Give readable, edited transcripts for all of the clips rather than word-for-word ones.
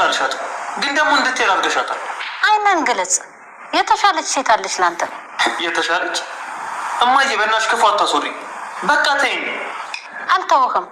አልሻትም፣ ግን ደግሞ እንድትሄድ አድርገሻታል። አይነን ግለጽ። የተሻለች ሴት አለች ላንተ። የተሻለች? እማዬ በእናትሽ ክፉ አታስወሪ። በቃ ተይኝ። አልተውህም።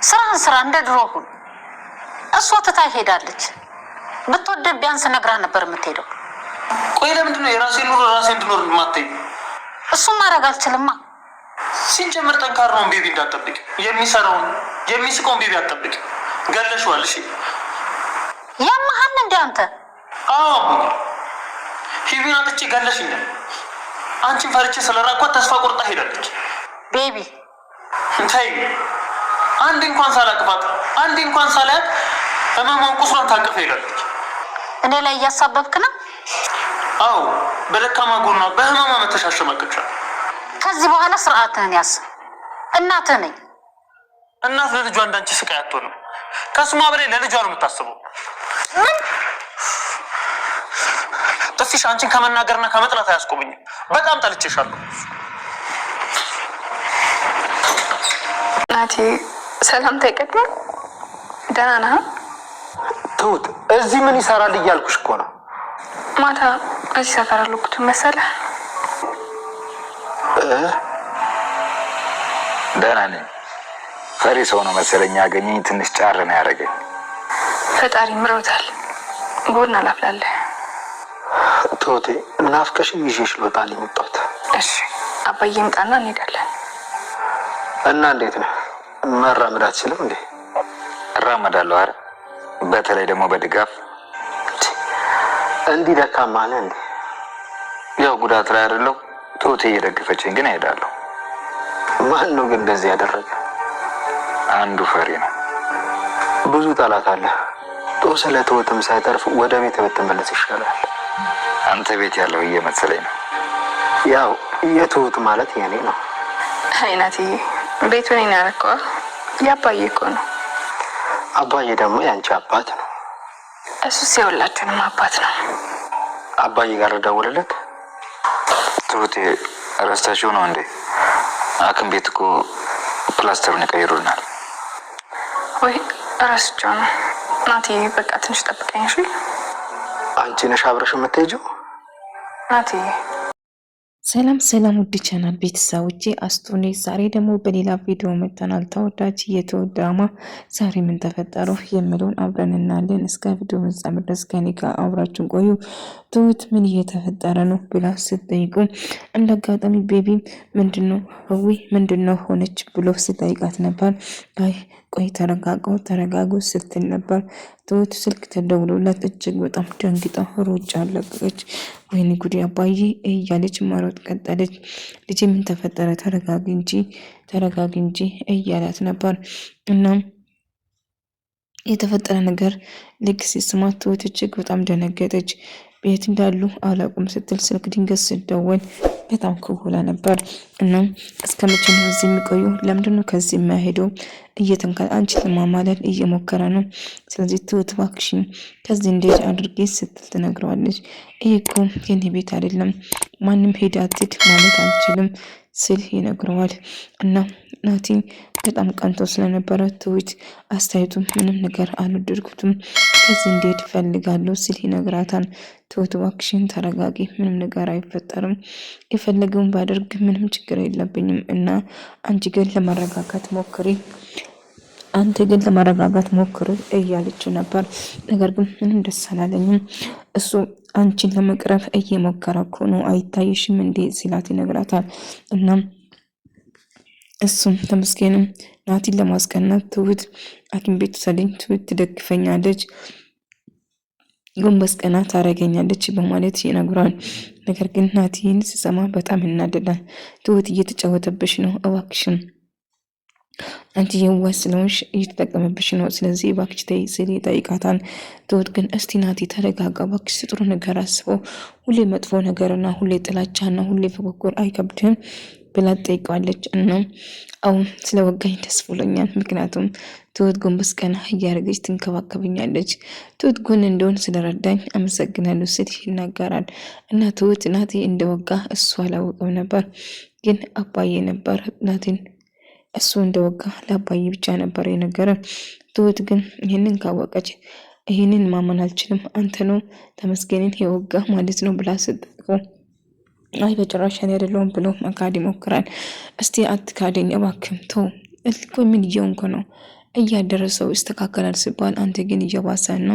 ስራህን ስራ፣ እንደ ድሮ ሁን። እሷ ትታ ሄዳለች። ብትወደድ ቢያንስ ነግራ ነበር የምትሄደው። ቆይ ለምንድን ነው የራሴ ኑሮ ራሴ እንድኖር የማትይኝ? እሱም ማድረግ አልችልማ። ሲጀምር ጠንካራውን ቤቢ እንዳትጠብቅ፣ የሚሰራውን የሚስቀውን ቤቢ አትጠብቅ። ገለሽዋል። እሺ ያመሃል እንደ አንተ። አዎ ሂቪን አጥቼ ገለሽኛል። አንቺን ፈርቼ ስለራኳት ተስፋ ቆርጣ ሄዳለች። ቤቢ እንታይ አንድ እንኳን ሳላቅፋት አንድ እንኳን ሳላያት ህመሟን ቁስሏን ታቅፋ ሄዳለች። እኔ ላይ እያሳበብክ ነው? አዎ በደካማ ጎኗ በህመሟ መተሻሸማቀቻል። ከዚህ በኋላ ስርዓትህን ያዝ። እናትህ ነኝ። እናት ለልጇ እንዳንቺ ስቃይ አትሆንም። ከስሟ በላይ ለልጇ ነው የምታስበው። ጥፊሽ አንቺን ከመናገርና ከመጥላት አያስቆመኝም። በጣም ጠልቼሻለሁ። ናቲ ሰላምታ ይቀድማል። ደህና ነህ? ትሁት እዚህ ምን ይሰራል እያልኩሽ እኮ ነው። ማታ እዚህ ሰፈር አልኩት መሰለህ። ደህና ነኝ። ፈሪ ሰው ነው መሰለኝ ያገኘኝ። ትንሽ ጫር ነው ያደረገኝ። ፈጣሪ ምሮታል። ቡና ላፍላለህ። ትሁቴ ናፍቀሽኝ ይዤሽ ልወጣ ነው የመጣሁት። እሺ አባዬ ይምጣና እንሄዳለን። እና እንዴት ነው? መራመድ አትችልም እንዴ? እራመዳለሁ። ኧረ በተለይ ደግሞ በድጋፍ። እንዲህ ደካማ ነህ እንዴ? ያው ጉዳት ላይ አይደለሁ። ትሁቴ እየደገፈችኝ ግን እሄዳለሁ። ማን ነው ግን እንደዚህ ያደረገ? አንዱ ፈሪ ነው። ብዙ ጠላት አለ። ስለ ትሁትም ሳይተርፍ ወደ ቤት ብትመለስ ይሻላል። አንተ ቤት ያለው እየመሰለኝ ነው። ያው የትሁት ማለት የኔ ነው። አይናቲ ቤቱን እኔ ያረከው ያባዬ እኮ ነው። አባዬ ደግሞ ያንቺ አባት ነው። እሱስ የሁላችንም አባት ነው። አባዬ ጋር ደውልለት። ትሁቴ ረስታችሁ ነው እንዴ? ሐኪም ቤት እኮ ፕላስተሩን ይቀይሩልናል። ወይ ረስቼው ነው። ናቲ በቃ ትንሽ ጠብቀኝ እሺ። አንቺ ነሽ አብረሽ የምትሄጂው? ናቲ ሰላም ሰላም፣ ውድ ቻናል ቤተሰቦቼ አስቱኔ ዛሬ ደግሞ በሌላ ቪዲዮ መጥተናል። ተወዳጅ የትሁት ድራማ ዛሬ ምን ተፈጠረው የሚለውን አብረን እናያለን። እስከ ቪዲዮ ፍጻሜ ድረስ ከኔ ጋር አብራችሁን ቆዩ። ትሁት ምን እየተፈጠረ ነው ብላ ስትጠይቁ እንደ አጋጣሚ ቤቢ ምንድነው ምንድነው ሆነች ብሎ ስትጠይቃት ነበር። አይ ቆይ ተረጋጉ ስትል ነበር። ትሁት ስልክ ተደውሎላት እጅግ በጣም ደንግጣ ሮጫ አለቀቀች። ወይኔ ጉዴ አባዬ እያለች መሮጥ ቀጠለች። ልጅ ምን ተፈጠረ? ተረጋጊ እንጂ እያላት ነበር። እናም የተፈጠረ ነገር ልክ ሲስማት ትሁት እጅግ በጣም ደነገጠች። ቤት እንዳሉ አላቁም ስትል ስልክ ድንገት ስደወል በጣም ክውላ ነበር። እናም እስከ መቼ ነው እዚህ የሚቆዩ? ለምንድነው ከዚህ የማይሄደው? እየተንካል አንቺ ለማማለል እየሞከረ ነው። ስለዚህ ትሁት እባክሽን ከዚህ እንዴት አድርጌ ስትል ትነግረዋለች። ይሄ እኮ የኔ ቤት አይደለም፣ ማንም ሄድ አትሂድ ማለት አልችልም ስል ይነግረዋል። እና ናቲ በጣም ቀንቶ ስለነበረ ትሁት አስተያየቱ ምንም ነገር አልወደድኩትም፣ ከዚህ እንዴት እፈልጋለሁ ሲል ይነግራታል። ትሁት እባክሽን ተረጋጊ፣ ምንም ነገር አይፈጠርም፣ የፈለገውን ባደርግ ምንም ችግር የለብኝም እና አንቺ ግን ለማረጋጋት ሞክሪ እያለችው ነበር። ነገር ግን ምንም ደስ አላለኝም። እሱ አንቺን ለመቅረብ እየሞከረ እኮ ነው፣ አይታይሽም እንዴ ሲላት ይነግራታል። እናም እሱም ተመስገንም ናቲን ለማስቀናት ትሁት ሐኪም ቤት ሰደኝ፣ ትሁት ትደግፈኛለች፣ ጎንበስ ቀና ታረገኛለች በማለት ይነግራል። ነገር ግን ናቲን ሲሰማ በጣም እናደዳል። ትሁት እየተጫወተብሽ ነው፣ እባክሽን አንቺ የዋህ ስለሆንሽ እየተጠቀመብሽ ነው፣ ስለዚህ እባክሽ ተይ ሲል ይጠይቃታል። ትሁት ግን እስቲ ናቲ ተረጋጋ እባክሽ፣ ጥሩ ነገር አስበው፣ ሁሌ መጥፎ ነገርና ሁሌ ጥላቻና ሁሌ ፉክክር አይከብድም ብላ ትጠይቀዋለች። እና አሁን ስለወጋኝ ደስ ብሎኛል፣ ምክንያቱም ትሁት ጎንበስ ቀና እያደረገች ትንከባከበኛለች። ትሁት ጎን እንደሆን ስለረዳኝ አመሰግናለሁ ሲል ይናገራል። እና ትሁት ናቲ እንደወጋ እሱ አላወቀም ነበር፣ ግን አባዬ ነበር ናቲን እሱ እንደወጋ ለአባዬ ብቻ ነበር የነገረ። ትሁት ግን ይህንን ካወቀች ይህንን ማመን አልችልም፣ አንተ ነው ተመስገንን የወጋ ማለት ነው ብላ ስትጠይቀው አይ በጭራሽ እኔ አይደለሁም ብሎ መካድ ይሞክራል። እስቲ አትካደኝ እባክህ ተው፣ እኮ ምን እየሆንኩ ነው? እያደረሰው ይስተካከላል ሲባል አንተ ግን እየባሰና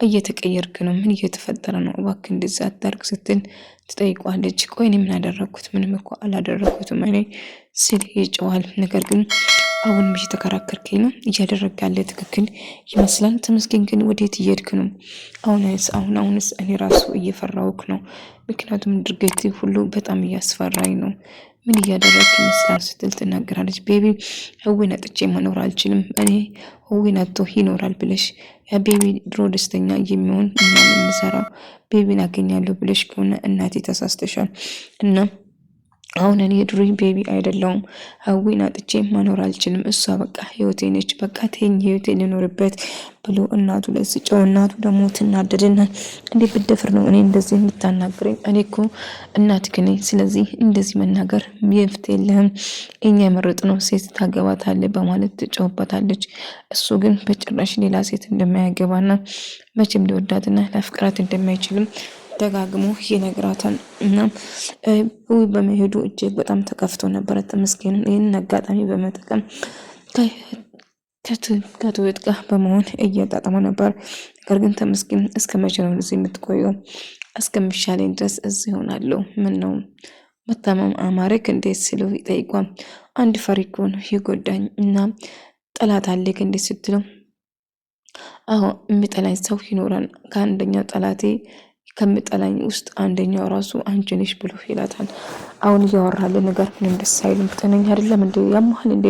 እየተቀየርክ ነው። ምን እየተፈጠረ ነው? እባክህ እንደዛ አታርግ ስትል ትጠይቋለች። ቆይ እኔ ምን አደረኩት? ምንም እኮ አላደረኩትም እኔ ሲል ይጨዋል። ነገር ግን አሁን እየተከራከርከኝ ነው። እያደረግ ያለ ትክክል ይመስላል። ተመስገን ግን ወዴት እየሄድክ ነው? አሁንስ እኔ ራሱ እየፈራውክ ነው። ምክንያቱም ድርጊት ሁሉ በጣም እያስፈራኝ ነው። ምን እያደረግክ ይመስላል ስትል ትናገራለች። ቤቢ ህዊን አጥቼ መኖር አልችልም። እኔ ህዊን አጥቶ ይኖራል ብለሽ ቤቢ ድሮ ደስተኛ የሚሆን እና የምሰራው ቤቢን አገኛለሁ ብለሽ ከሆነ እናቴ ተሳስተሻል እና አሁን እኔ ድሮኝ ቤቢ አይደለሁም። ህዊን አጥቼ መኖር አልችልም። እሷ በቃ ህይወቴ ነች። በቃ ተኝ ህይወቴ ልኖርበት ብሎ እናቱ ላይ ስጨው እናቱ ደግሞ ትናደድና እንዴ ብደፍር ነው እኔ እንደዚህ የምታናግረኝ? እኔ እኮ እናትህ ነኝ። ስለዚህ እንደዚህ መናገር መብት የለህም። እኛ የመረጥነው ሴት ታገባታለህ በማለት ትጨውበታለች። እሱ ግን በጭራሽ ሌላ ሴት እንደማያገባና መቼም ሊወዳትና ለፍቅራት እንደማይችልም ደጋግሞ ይነግራታል። እና በመሄዱ እጅግ በጣም ተከፍቶ ነበረ። ተመስገን ይህንን አጋጣሚ በመጠቀም ከትሁት ጋር በመሆን እያጣጣመ ነበር። ነገር ግን ተመስገን እስከ መቼ ነው እዚህ የምትቆየው? እስከሚሻለኝ ድረስ እዚህ ሆናለሁ። ምን ነው መታመም አማረክ እንዴት ሲለው ይጠይቋል። አንድ ፈሪ እኮ ነው የጎዳኝ እና ጠላት አለክ እንዴት ስትለው አዎ የሚጠላኝ ሰው ይኖራል። ከአንደኛው ጠላቴ ከምጠላኝ ውስጥ አንደኛው ራሱ አንቺ ነሽ ብሎ ይላታል። አሁን እያወራለ ነገር ምንም ደስ አይልም። ጤነኛ አይደለም እንዴ? ያማል እንዴ?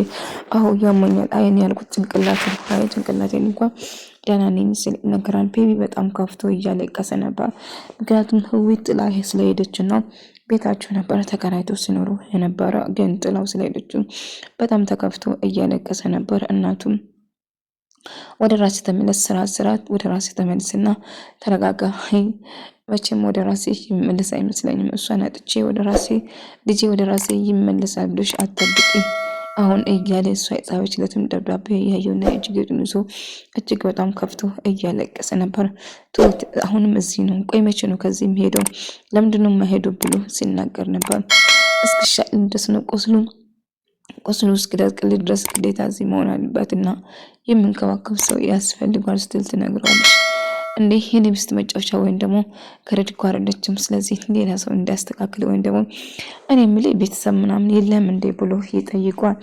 አዎ ያመኛል። አይን ያልኩት ጭንቅላቴን እንኳን ደህና ነኝ ሲል ይነገራል። ቤቢ በጣም ከፍቶ እያለቀሰ ነበር። ምክንያቱም ህዊት ጥላ ስለሄደች ነው። ቤታቸው ነበረ ተከራይተው ሲኖሩ የነበረ ግን ጥላው ስለሄደች በጣም ተከፍቶ እያለቀሰ ነበር። እናቱም ወደ ራሴ ተመለስ፣ ስራት ወደ ራሴ ተመለስና ተረጋጋ። መቼም ወደ ራሴ ይመለስ አይመስለኝም። እሷን አጥቼ ወደ ራሴ ልጄ ወደ ራሴ ይመለሳል ብለሽ አትጠብቂ አሁን እያለ እሷ የጻፈችለትም ደብዳቤ ያየውና እጅጌጡን ይዞ እጅግ በጣም ከፍቶ እያለቀሰ ነበር። ትሁት አሁንም እዚህ ነው። ቆይ መቼ ነው ከዚህ የሚሄደው? ለምንድነው የማይሄደው ብሎ ሲናገር ነበር። እስክሻል ድረስ ነው ቁስሉ እስኪደርቅልህ ድረስ ግዴታ እዚህ መሆን አለበት እና የምንከባከብ ሰው ያስፈልጓል ስትል ትነግረዋለች። እንዴ የንግስት መጫወቻ ወይም ደግሞ ከረድ እኮ አይደለችም። ስለዚህ ሌላ ሰው እንዲያስተካክል ወይም ደግሞ እኔ የምልህ ቤተሰብ ምናምን የለም እንዴ ብሎ ይጠይቋል።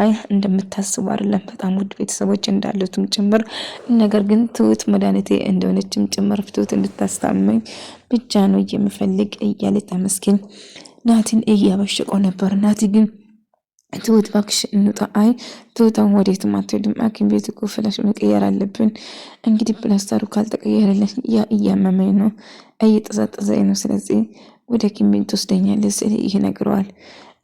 አይ እንደምታስቡ አይደለም፣ በጣም ውድ ቤተሰቦች እንዳሉትም ጭምር፣ ነገር ግን ትሁት መድኃኒቴ እንደሆነችም ጭምር ትሁት እንድታስታመኝ ብቻ ነው የምፈልግ እያለ ተመስገን ናቲን እያበሸቀው ነበር። ናቲ ግን ትሁት እባክሽ እንውጣ። አይ ትሁታን ወዴትም አትሄድም። ሐኪም ቤት እኮ ፍላሽ መቀየር አለብን። እንግዲህ ፕላስተሩ ካልተቀየረልን እያመመኝ ነው፣ እየጠዘጠዘኝ ነው። ስለዚህ ወደ ሐኪም ቤት ትወስደኛለህ ሲል ይነግረዋል።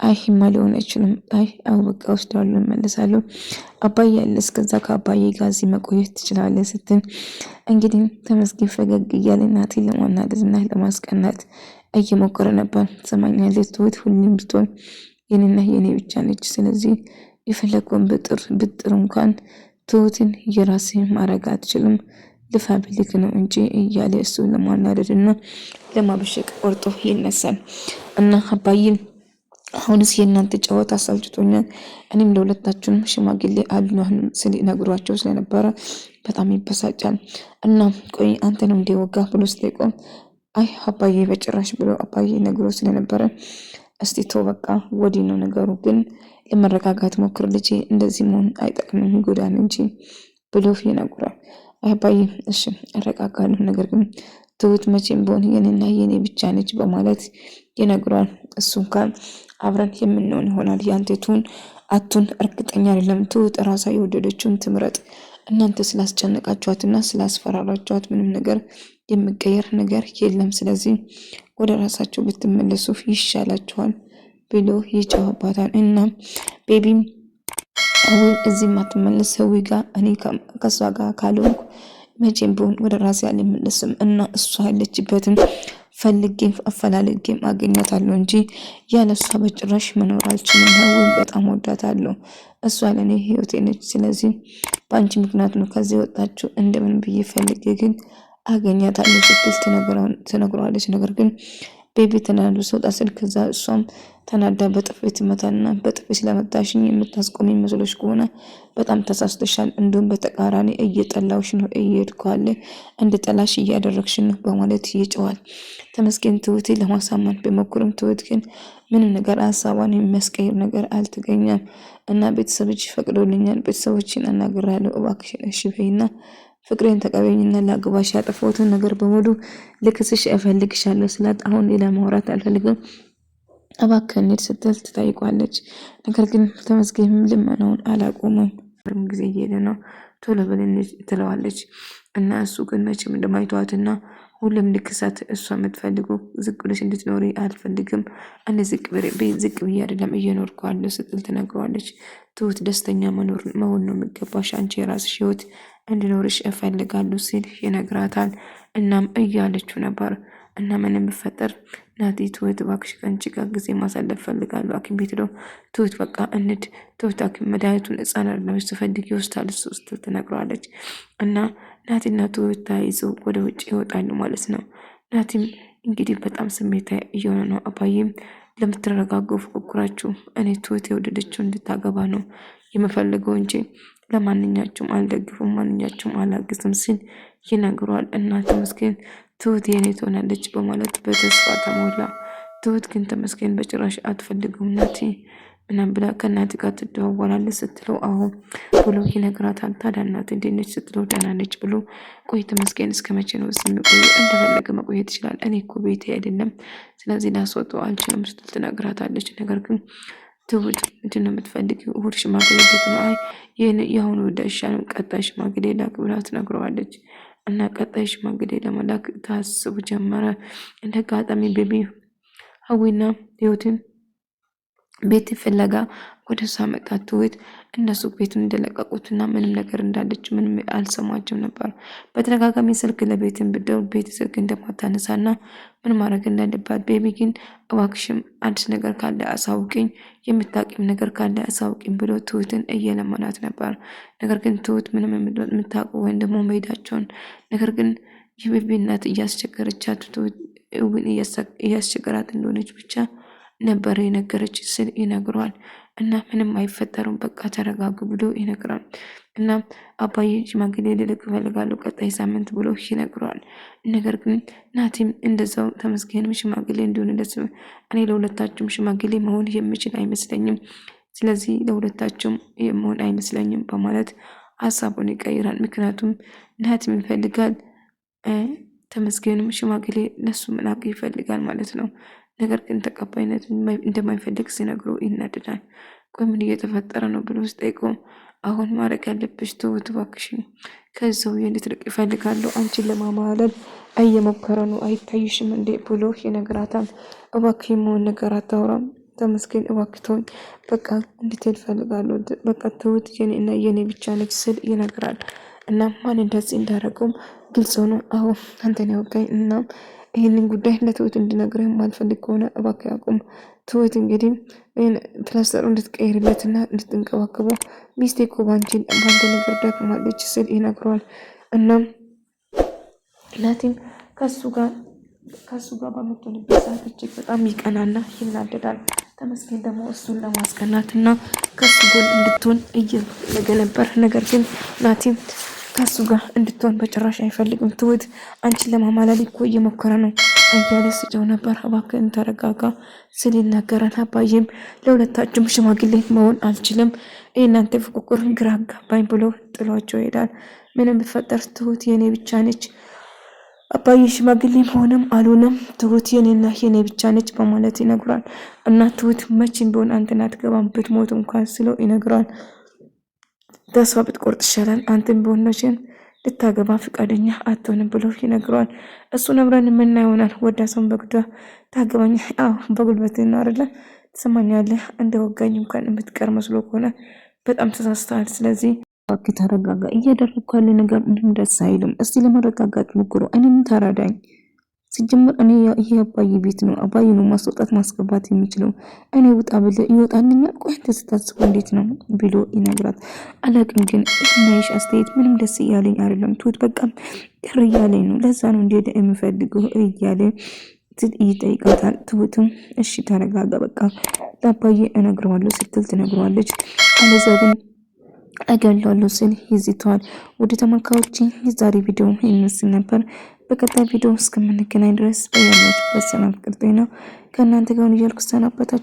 አይ ሂማ ሊሆን አይችልም። አይ አው በቃ ወስደዋለሁ እመለሳለሁ። አባዬ ያለ እስከዛ ከአባዬ ጋር እዚህ መቆየት ትችላለህ ስትል እንግዲህ ተመስገን ፈገግ እያለ ናቲን ለማናደድና ለማስቀናት እየሞከረ ነበር። ትሰማኛለህ ትሁት ሁሌም ብትሆን የኔና የኔ ብቻ ነች። ስለዚህ የፈለገውን ብጥር እንኳን ትሁትን የራሴ ማድረግ አትችልም። ልፋ ብልክ ነው እንጂ እያለ እሱ ለማናደድና ለማበሸቅ ቆርጦ ይነሳል። እና አባዬ አሁንስ የእናንተ ጨዋታ አሳልጭቶኛል። እኔም ለሁለታችሁም ሽማግሌ አሉን ስል ነግሯቸው ስለነበረ በጣም ይበሳጫል። እና ቆይ አንተ ነው እንደወጋ ብሎ ስለቆም አይ አባዬ በጭራሽ ብሎ አባዬ ነግሮ ስለነበረ እስቲ ተው በቃ ወዲህ ነው ነገሩ፣ ግን ለመረጋጋት ሞክር ልጄ፣ እንደዚህ መሆን አይጠቅምም ይጎዳል እንጂ ብሎ ይነግሯል። አባዬ እሺ አረጋጋለሁ፣ ነገር ግን ትሁት መቼም ቢሆን የኔና የኔ ብቻ ነች በማለት ይነግሯል። እሱ እንኳን አብረን የምንሆን ይሆናል፣ ያንተቱን አቱን እርግጠኛ አይደለም። ትሁት ራሷ የወደደችውን ትምረጥ። እናንተ ስላስጨነቃችኋትና ስላስፈራራችኋት ምንም ነገር የሚቀየር ነገር የለም። ስለዚህ ወደ ራሳቸው ብትመለሱ ይሻላችኋል ብሎ ይጫወባታል። እና ቤቢም እዚህ ማትመለስ ሰው ጋር እኔ ከሷ ጋር ካልሆንኩ መቼም ቢሆን ወደ ራሴ አልመለስም እና እሷ ያለችበትን ፈልጌም አፈላልጌም አገኛታለሁ እንጂ ያለሷ በጭራሽ መኖር አልችልም። ሀዊን በጣም ወዳታለሁ። እሷ ለኔ ህይወቴ ነች። ስለዚህ በአንቺ ምክንያት ነው ከዚህ ወጣችሁ እንደምን ብዬ ፈልጌ ግን አገኛታለሁ ስትል ትነግረዋለች። ነገር ግን ቤቢ ተናዱ ሰውጣ ስል ከዛ እሷም ተናዳ በጥፊ ትመታና በጥፊ ስለመታሽኝ የምታስቆሚኝ መስሎሽ ከሆነ በጣም ተሳስተሻል። እንዲሁም በተቃራኒ እየጠላውሽ ነው፣ እየሄድኳለ እንድጠላሽ እያደረግሽ ነው በማለት ይጨዋል። ተመስገን ትሁቴ ለማሳመን በመኩርም ትሁት ግን ምንም ነገር ሀሳቧን የሚያስቀይር ነገር አልተገኘም እና ቤተሰቦች ፈቅዶልኛል፣ ቤተሰቦችን አናግራለሁ፣ እባክሽን እሺ በይና ፍቅሬን ተቀበይኝና ላግባሽ፣ ያጠፋሁትን ነገር በሙሉ ልክስሽ እፈልግሻለሁ ስላት አሁን ሌላ ማውራት አልፈልግም እባክህ እንሂድ ስትል ትጠይቋለች። ነገር ግን ተመስገን ልመናውን አላቆመም። ጊዜ እየሄደ ነው ቶሎ ብለን ትለዋለች እና እሱ ግን መቼም እንደማይተዋትና ሁሉም ልክሳት እሷ የምትፈልገው ዝቅ ብለሽ እንድትኖሪ አልፈልግም፣ እኔ ዝቅ ብዬ አይደለም እየኖርኩ ያለው ስትል ትነግረዋለች። ትሁት ደስተኛ መሆን ነው የሚገባሽ፣ አንቺ የራስሽ ህይወት እንድኖርሽ እፈልጋለሁ ሲል ይነግራታል። እናም እያለችው ነበር እና ምንም ቢፈጠር ናቲ ትሁት እባክሽ ከአንቺ ጋር ጊዜ ማሳለፍ ፈልጋለሁ፣ ሐኪም ቤት ሄዶ ትሁት በቃ እንድ ትሁት ሐኪም መድኃኒቱን ህጻናት ለምሽ ትፈልጊ ይወስዳል እሱ ውስጥ ትነግረዋለች። እና ናቲና ትሁት ተያይዘው ወደ ውጭ ይወጣሉ ማለት ነው። ናቲም እንግዲህ በጣም ስሜታዊ እየሆነ ነው። አባዬም ለምትረጋገው ፉክክራችሁ እኔ ትሁት የወደደችው እንድታገባ ነው የምፈልገው እንጂ ለማንኛቸውም አልደግፍም፣ ማንኛቸውም አላግዝም ሲል ይነግረዋል። እና ተመስገን ትሁት የኔ ትሆናለች በማለት በተስፋ ተሞላ። ትሁት ግን ተመስገን በጭራሽ አትፈልግም። ናቲ ምናም ብላ ከናቲ ጋር ትደዋወላለች ስትለው አሁን ብሎ ይነግራታል። ታዲያ እናት እንዴት ነች ስትለው ደህና ነች ብሎ ቆይ ተመስገን እስከ መቼ ነው የሚቆዩ? እንደፈለገ መቆየት ይችላል፣ እኔ እኮ ቤቴ አይደለም ስለዚህ ላስወጣው አልችልም ስትል ትነግራታለች። ነገር ግን ትሁት ምንድን ነው የምትፈልጊው? እሑድ ሽማግሌ ቤት ነው። አይ የአሁኑ ወዳሻ ነው፣ ቀጣይ ሽማግሌ ላክ ብላ ትነግረዋለች። እና ቀጣይ ሽማግሌ ለመላክ ታስቡ ጀመረ። እንደ አጋጣሚ ቤቢ ሀዊና ህይወትን ቤት ፍለጋ ወደ እሷ መጣት። ትሁት እነሱ ቤቱን እንደለቀቁትና ምንም ነገር እንዳለች ምንም አልሰማችም ነበር። በተደጋጋሚ ስልክ ለቤትን ብደውል ቤት ስልክ እንደማታነሳና ምን ማድረግ እንዳለባት ቤቢ ግን እባክሽም አዲስ ነገር ካለ አሳውቅኝ፣ የምታውቂም ነገር ካለ አሳውቅኝ ብሎ ትሁትን እየለመናት ነበር። ነገር ግን ትሁት ምንም የምታውቀው ወይም ደግሞ መሄዳቸውን ነገር ግን የቤቢ እናት እያስቸገረቻት ትሁት እያስቸገራት እንደሆነች ብቻ ነበር የነገረች ስል ይነግረዋል። እና ምንም አይፈጠሩም በቃ ተረጋጉ ብሎ ይነግራል። እና አባዬ ሽማግሌ ልልክ እፈልጋለሁ ቀጣይ ሳምንት ብሎ ይነግረዋል። ነገር ግን ናቲም እንደዛው ተመስገንም ሽማግሌ እንዲሆንለት እኔ ለሁለታችሁም ሽማግሌ መሆን የምችል አይመስለኝም፣ ስለዚህ ለሁለታችሁም የመሆን አይመስለኝም በማለት ሀሳቡን ይቀይራል። ምክንያቱም ናቲም ይፈልጋል ተመስገንም ሽማግሌ ለሱ መላክ ይፈልጋል ማለት ነው። ነገር ግን ተቀባይነት እንደማይፈልግ ሲነግሩ ይናደዳል። ቆይ ምን እየተፈጠረ ነው ብሎ ሲጠይቀው አሁን ማድረግ ያለብሽ ትሁት እባክሽን ከዛው እንድትርቅ ይፈልጋሉ፣ አንቺን ለማማለል እየሞከረ ነው አይታይሽም እንዴ ብሎ ይነግራታል። እባክህ የመሆን ነገር አታውራም ተመስገን እባክቶኝ በቃ እንድትሄድ እፈልጋለሁ፣ በቃ ትሁት የኔና የኔ ብቻ ነች ስል ይነግራል። እና ማን እንደዚህ እንዳደረገውም ግልጽ ሆኖ አዎ አንተን ያወጋኝ እና ይህንን ጉዳይ ለትሁት እንድነግርህ ማልፈልግ ከሆነ እባክህ አቁም። ትሁት እንግዲህ ፕላስተሩ እንድትቀይርለትና እንድትንከባከበው ሚስቴ እኮ ባንተ ነገር ደክማለች ስል ይነግረዋል። እናም ናቲም ከሱ ጋር በምትሆንበት ሰዓት እጅግ በጣም ይቀናና ይናደዳል። ተመስገን ደግሞ እሱን ለማስቀናትና ከሱ ጎን እንድትሆን እየፈለገ ነበር። ነገር ግን ናቲም ከሱ ጋር እንድትሆን በጭራሽ አይፈልግም። ትሁት አንቺን ለማማለል እኮ እየሞከረ ነው እያለ ስጨው ነበር። እባክህን ተረጋጋ ስል ይናገራል። አባዬም ለሁለታችሁም ሽማግሌ መሆን አልችልም፣ እናንተ ፍቁር ግራ አጋባኝ ብሎ ጥሏቸው ይሄዳል። ምንም ብትፈጠር ትሁት የኔ ብቻ ነች፣ አባዬ ሽማግሌ መሆንም አልሆነም ትሁት የኔና የኔ ብቻ ነች በማለት ይነግራል። እና ትሁት መቼም ቢሆን አንተን አትገባም ብትሞት እንኳን ስለው ይነግራል። ተስፋ ብትቆርጥ ይሻላል፣ አንተም ቢሆን መቼም ልታገባ ፍቃደኛ አትሆንም ብሎ ይነግረዋል። እሱ ነብረን ምን ይሆናል ወዳ ሰውን በግዷ ታገባኝ? አዎ በጉልበት ነው አይደለ? ትሰማኛለህ? እንደ ወጋኝ እንኳን የምትቀር መስሎ ከሆነ በጣም ተሳስተሃል። ስለዚህ እባክህ ተረጋጋ። እያደረግኩ ያለ ነገር ምንም ደስ አይልም። እስቲ ለመረጋጋት ሞክሮ እኔም ተረዳኝ። ሲጀምር እኔ ይሄ አባዬ ቤት ነው። አባዬ ነው ማስወጣት ማስገባት የሚችለው። እኔ ውጣ ብለ ይወጣልኛል። ቆይ አንተ ስታስበው እንዴት ነው ብሎ ይነግራት። አላቅም ግን እናይሽ አስተያየት ምንም ደስ እያለኝ አይደለም። ትሁት በቃ ቅር እያለኝ ነው። ለዛ ነው እንደ የምፈልገው እያለ ይጠይቃታል። ትሁትም እሺ ተረጋጋ፣ በቃ ለአባዬ እነግረዋለሁ ስትል ትነግረዋለች። አለዛ ግን እገላለሁ ስል ይዝተዋል። ወደ ተመልካዮች የዛሬ ቪዲዮ ይመስል ነበር። በቀጣይ ቪዲዮ እስከምንገናኝ ድረስ በያላችሁበት ሰላም ፍቅር ጤና ከእናንተ ጋር እያልኩ ሰናበታችሁ።